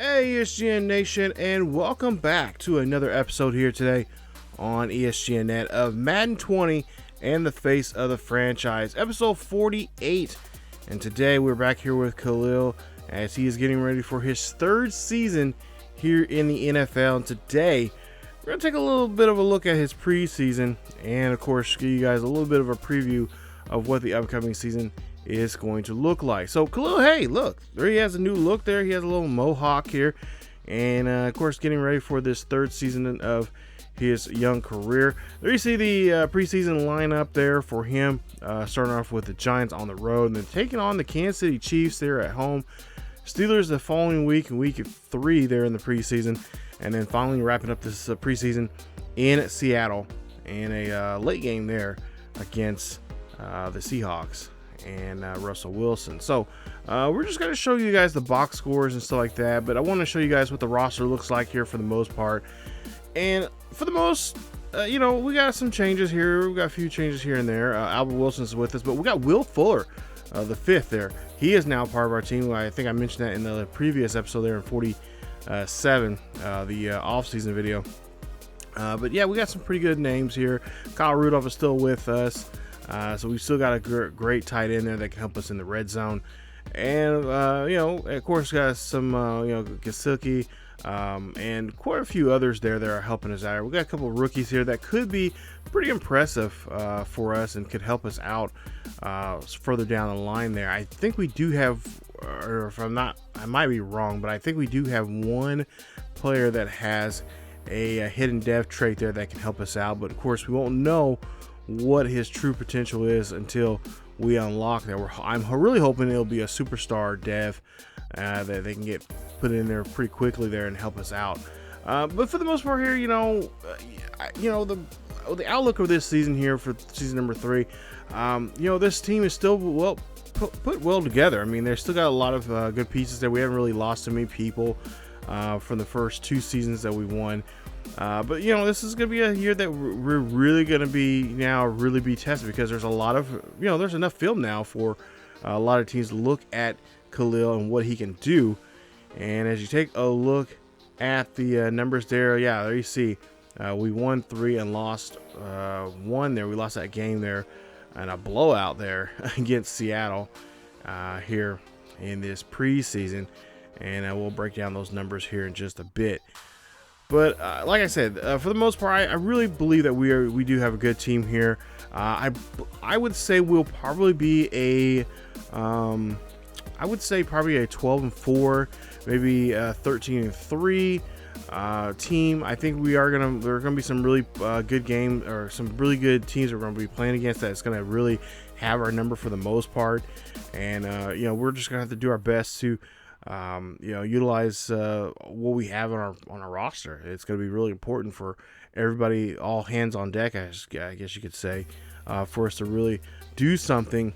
Hey ESGN Nation, and welcome back to another episode here today on ESGNet of Madden 20 and the face of the franchise, episode 48. And today we're back here with Khalil as he is getting ready for his third season here in the NFL. And today we're going to take a little bit of a look at his preseason and, of course, give you guys a little bit of a preview of what the upcoming season is going to look like. So Khalil, hey, look, there he has a new look there. He has a little mohawk here, and of course getting ready for this third season of his young career. There you see the preseason lineup there for him, starting off with the Giants on the road and then taking on the Kansas City Chiefs there at home. Steelers the following week in week 3 there in the preseason, and then finally wrapping up this preseason in Seattle in a late game there against the Seahawks and Russell Wilson. So we're just going to show you guys the box scores and stuff like that, but I want to show you guys what the roster looks like here for the most part. And for the most, we got some changes here. We got a few changes here and there. Albert Wilson's with us, but we got Will Fuller, the 5th there. He is now part of our team. I think I mentioned that in the previous episode there in 47, the off-season video. But yeah, we got some pretty good names here. Kyle Rudolph is still with us. So we've still got a great tight end there that can help us in the red zone. And, of course, got some, Gasicki, and quite a few others there that are helping us out. We got a couple of rookies here that could be pretty impressive for us and could help us out further down the line there. I think we do have, or if I'm not, I might be wrong, but I think we do have one player that has a hidden dev trait there that can help us out. But, of course, we won't know what his true potential is until we unlock that. I'm really hoping it'll be a superstar dev that they can get put in there pretty quickly there and help us out. But for the most part here, the outlook of this season here for season number 3, this team is still put well together. I mean, they've still got a lot of good pieces there. We haven't really lost too many people from the first 2 seasons that we won. But this is going to be a year that we're really going to be tested, because there's a lot of, there's enough film now for a lot of teams to look at Khalil and what he can do. And as you take a look at the numbers there, there you see we won 3 and lost 1 there. We lost that game there and a blowout there against Seattle here in this preseason. And we'll break down those numbers here in just a bit. But like I said, for the most part, I really believe that we do have a good team here. I would say we'll probably be a 12-4, maybe 13-3 team. I think there are gonna be some really good games, or some really good teams we're gonna be playing against that's gonna really have our number for the most part. And we're just gonna have to do our best to utilize what we have on our roster. It's going to be really important for everybody, all hands on deck, I guess you could say, for us to really do something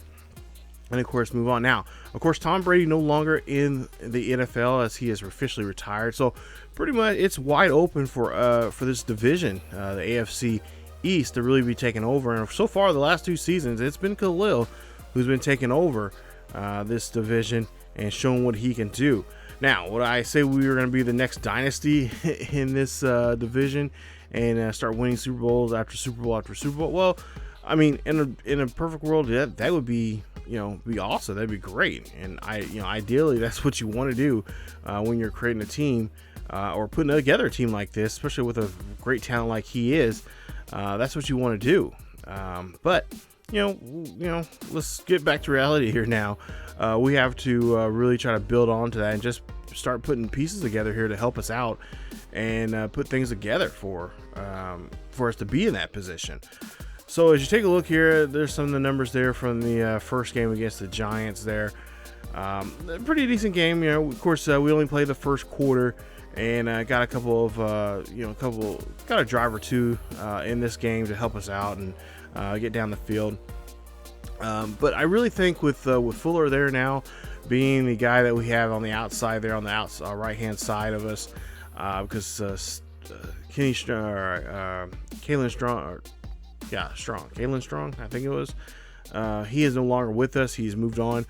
and, of course, move on. Now, of course, Tom Brady no longer in the NFL as he is officially retired, so pretty much it's wide open for this division, the AFC East, to really be taken over. And so far, the last 2 seasons, it's been Khalil who's been taking over this division and showing what he can do. Now, would I say we were going to be the next dynasty in this division and start winning Super Bowls after Super Bowl after Super Bowl? Well, I mean, in a perfect world, that would be be awesome. That'd be great. And ideally, that's what you want to do when you're creating a team or putting together a team like this, especially with a great talent like he is. That's what you want to do. But let's get back to reality here now. We have to really try to build on to that and just start putting pieces together here to help us out and put things together for us to be in that position. So as you take a look here, there's some of the numbers there from the first game against the Giants there. Pretty decent game. Of course, we only played the first quarter and got a couple of, got a drive or 2 in this game to help us out and get down the field. But I really think with Fuller there now being the guy that we have on the outside there, on the right-hand side of us, because Kalen Strong, I think it was, he is no longer with us. He's moved on.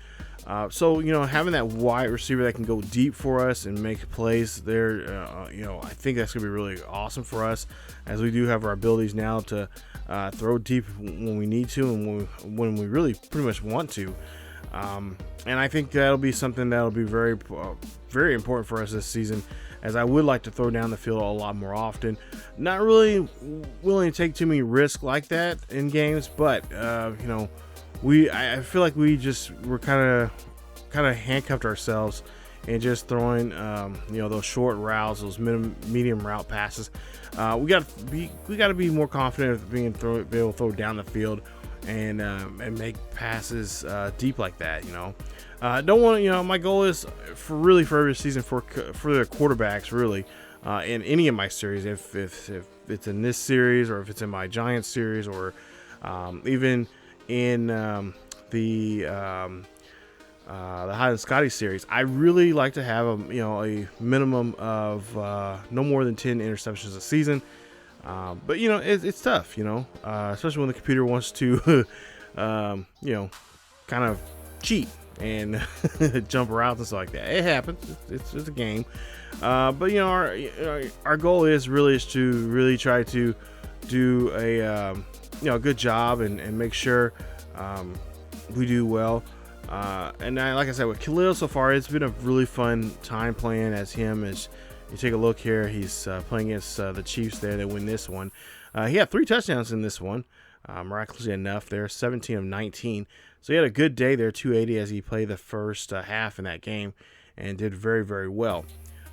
So, having that wide receiver that can go deep for us and make plays there, I think that's going to be really awesome for us, as we do have our abilities now to throw deep when we need to and when we really pretty much want to. And I think that'll be something that'll be very, very important for us this season, as I would like to throw down the field a lot more often. Not really willing to take too many risks like that in games, but, I feel like we're kind of handcuffed ourselves and just throwing those short routes, those medium route passes. We got to be more confident of be able to throw down the field and make passes deep like that. Don't want my goal is for every season for the quarterbacks really in any of my series, if it's in this series or if it's in my Giants series or even in the High and Scotty series, I really like to have a minimum of no more than 10 interceptions a season. But it's tough, especially when the computer wants to kind of cheat and jump routes and stuff like that. It happens. It's a game. But our goal is to try to do a good job and make sure we do well. And like I said, with Khalil so far, it's been a really fun time playing as him. As you take a look here, he's playing against the Chiefs there. They win this one. He had 3 touchdowns in this one, miraculously enough there, 17 of 19. So he had a good day there, 280, as he played the first half in that game and did very, very well.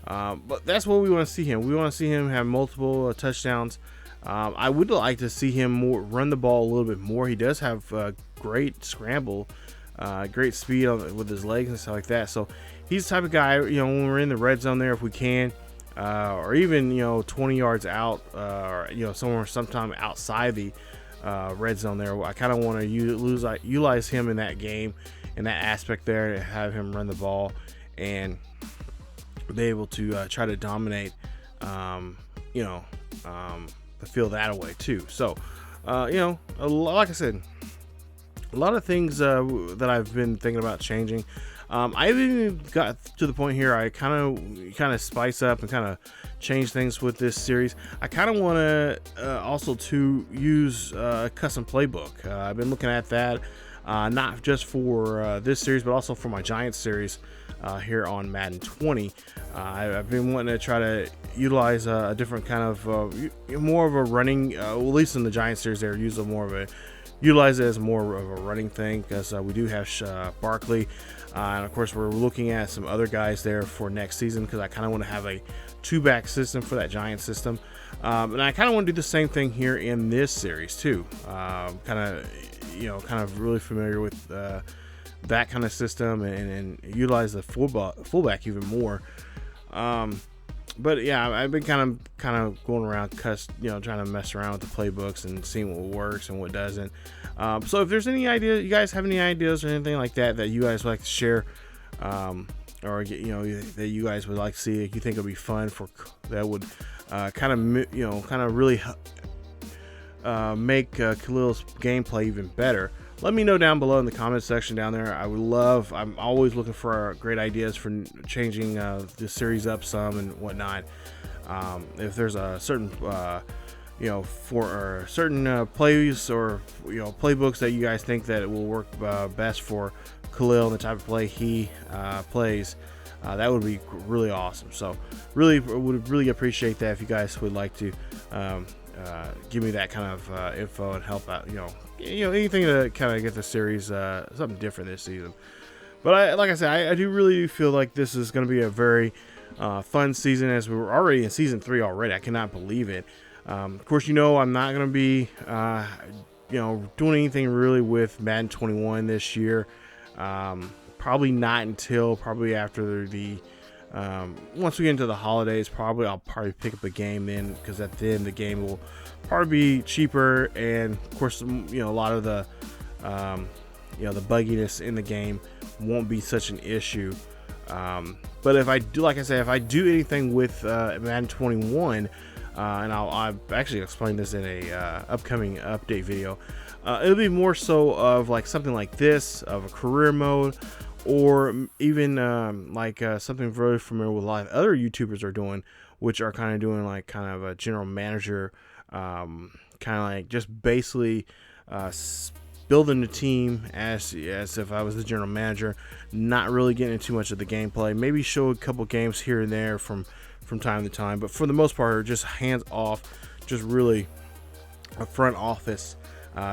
But that's what we want to see him. We want to see him have multiple touchdowns. I would like to see him run the ball a little bit more. He does have great scramble, great speed with his legs and stuff like that. So he's the type of guy, when we're in the red zone there, if we can, or even 20 yards out, or somewhere sometime outside the red zone there, I kind of want to utilize him in that game, in that aspect there, to have him run the ball and be able to try to dominate the field that way too. So like I said, a lot of things that I've been thinking about changing. I even got to the point here I kind of spice up and kind of change things with this series. I kind of want to also to use a custom playbook. I've been looking at that, not just for this series, but also for my Giants series here on Madden 20. I've been wanting to try to utilize a different kind of more of a running, at least in the Giants series, they're using more of a utilize it as more of a running thing, because we do have Barkley, and of course we're looking at some other guys there for next season, because I kind of want to have a 2-back system for that Giants system, and I kind of want to do the same thing here in this series too. Kind of really familiar with that kind of system and utilize the fullback even more. But yeah, I've been kind of going around, trying to mess around with the playbooks and seeing what works and what doesn't. So if there's any idea, you guys have any ideas or anything like that you guys would like to share, or that you guys would like to see, you think would be fun that would kind of really make Khalil's gameplay even better, let me know down below in the comment section down there. I'm always looking for great ideas for changing the series up some and whatnot. If there's a certain for certain plays or playbooks that you guys think that it will work best for Khalil and the type of play he plays, that would be really awesome. So would really appreciate that if you guys would like to give me that kind of info and help out, anything to kind of get the series something different this season. But like I said, I do feel like this is going to be a very fun season, as we were already in season 3 already. I cannot believe it. Of course, I'm not going to be doing anything really with Madden 21 this year. Probably not until after the once we get into the holidays. I'll probably pick up a game then, because at the end the game will probably be cheaper, and of course a lot of the the bugginess in the game won't be such an issue. But if I do, like I said, if I do anything with Madden 21, and I'll actually explain this in a upcoming update video. It'll be more so of like something like this, of a career mode, or even something very familiar with a lot of other YouTubers are doing, which are kind of doing like kind of a general manager, kind of like just basically building the team as if I was the general manager, not really getting into too much of the gameplay. Maybe show a couple games here and there from time to time, but for the most part, just hands off, just really a front office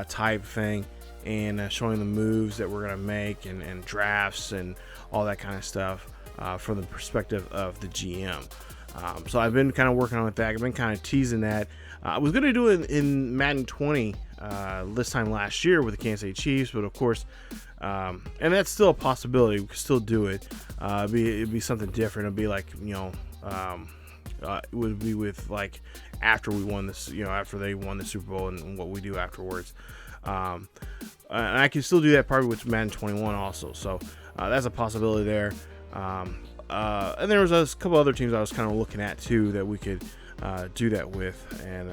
type thing, and showing the moves that we're gonna make and drafts and all that kind of stuff from the perspective of the GM. So I've been kind of working on with that. I've been kind of teasing that. I was gonna do it in Madden 20 this time last year with the Kansas City Chiefs, but of course, and that's still a possibility. We could still do it. It'd be something different. It'd be like, it would be with like after we won this, after they won the Super Bowl and what we do afterwards. And I can still do that probably with Madden 21 also. So that's a possibility there. And there was a couple other teams I was kind of looking at too that we could do that with. And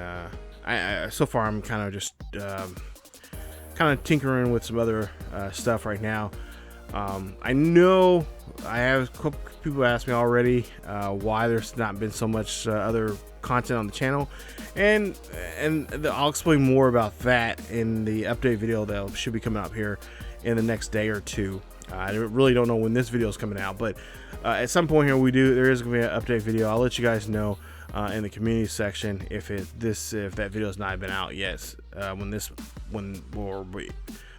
I so far I'm kind of just kind of tinkering with some other stuff right now. I know I have a couple people ask me already why there's not been so much other content on the channel, and I'll explain more about that in the update video that should be coming up here in the next day or two. I really don't know when this video is coming out, but at some point here there is going to be an update video. I'll let you guys know in the community section if that video has not been out yet.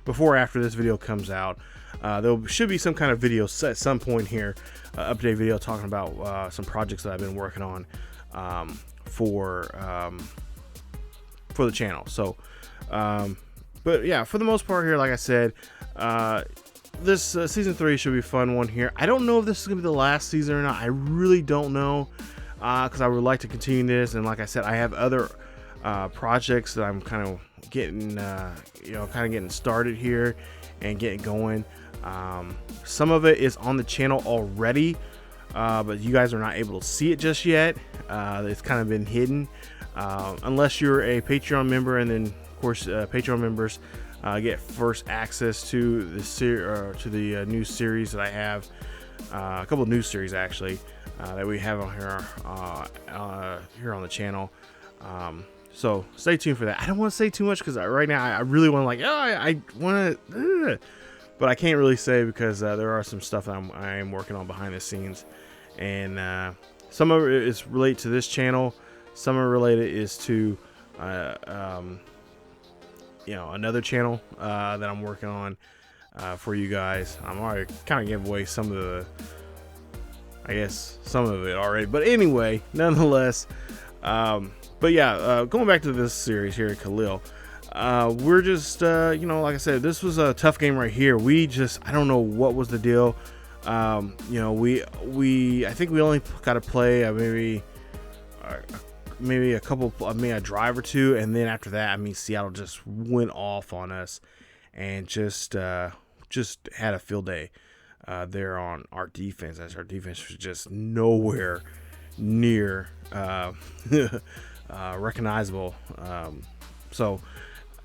Before or after this video comes out, there should be some kind of video at some point here, update video talking about some projects that I've been working on for the channel. So, but yeah, for the most part here, like I said, this season 3 should be a fun one here. I don't know if this is gonna be the last season or not. I really don't know, because I would like to continue this, and like I said, I have other projects that I'm kind of getting getting started here and getting going. Some of it is on the channel already, but you guys are not able to see it just yet. It's kind of been hidden, unless you're a Patreon member, and then of course Patreon members get first access to the new series that I have, a couple of new series actually that we have on here on the channel. So stay tuned for that. I don't want to say too much because right now I really want to I want to, but I can't really say because there are some stuff that I am working on behind the scenes, and some of it is related to this channel, some of it related is to another channel that I'm working on for you guys. I'm already kind of giving away some of it already, but anyway, nonetheless. But yeah, going back to this series here, Khalil, we're just, like I said, this was a tough game right here. I don't know what was the deal. I think we only got to play maybe a drive or two, and then after that, Seattle just went off on us and just had a field day there on our defense, as our defense was just nowhere near recognizable.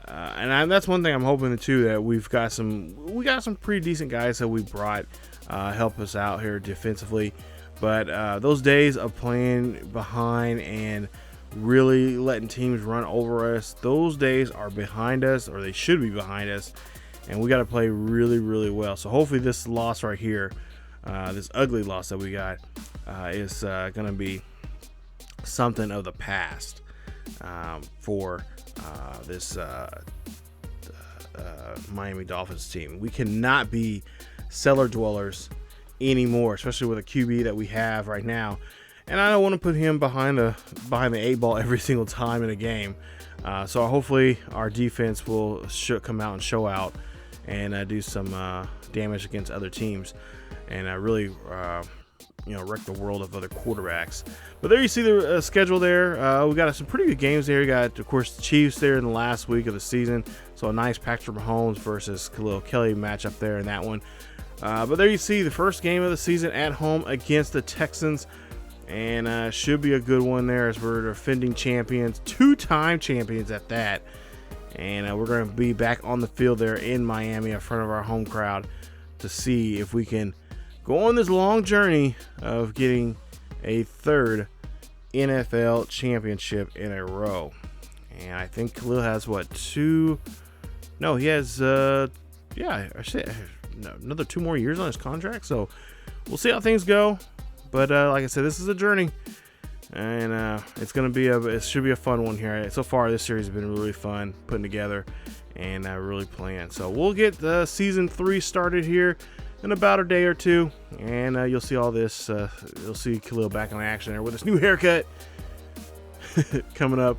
And that's one thing I'm hoping too, that we got some pretty decent guys that we brought help us out here defensively. But those days of playing behind and really letting teams run over us, those days are behind us, or they should be behind us, and we got to play really, really well. So hopefully this loss right here, this ugly loss that we got, is going to be something of the past for this Miami Dolphins team. We cannot be cellar dwellers anymore, especially with a QB that we have right now. And I don't want to put him behind the 8 ball every single time in a game. So hopefully our defense will come out and show out and do some damage against other teams, and really wreck the world of other quarterbacks. But there you see the schedule there. We got some pretty good games there. We got, of course, the Chiefs there in the last week of the season. So a nice Patrick Mahomes versus Khalil Kelley matchup there in that one. But there you see the first game of the season at home against the Texans. and should be a good one there, as we're defending champions, 2-time champions at that. And we're going to be back on the field there in Miami in front of our home crowd to see if we can go on this long journey of getting a 3rd NFL championship in a row. And I think Khalil has what, 2? No, he has another 2 more years on his contract. So we'll see how things go. But like I said, this is a journey, and it should be a fun one here. So far, this series has been really fun putting together and really playing. So we'll get the season 3 started here in about a day or 2, and you'll see all this. You'll see Khalil back in action there with his new haircut coming up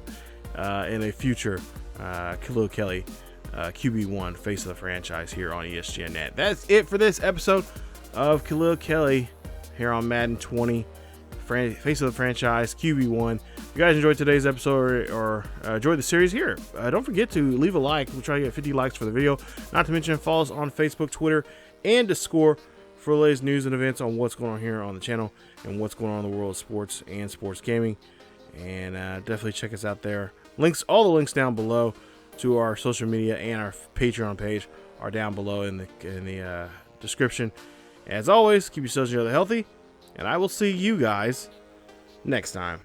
in a future Khalil Kelley QB1 face of the franchise here on ESGNet. That's it for this episode of Khalil Kelley here on Madden 20, face of the franchise, QB1. If you guys enjoyed today's episode or enjoyed the series here, don't forget to leave a like. We'll try to get 50 likes for the video. Not to mention, follow us on Facebook, Twitter, and Discord for the latest news and events on what's going on here on the channel and what's going on in the world of sports and sports gaming. And definitely check us out there. All the links down below to our social media and our Patreon page are down below in the description. As always, keep yourselves healthy, and I will see you guys next time.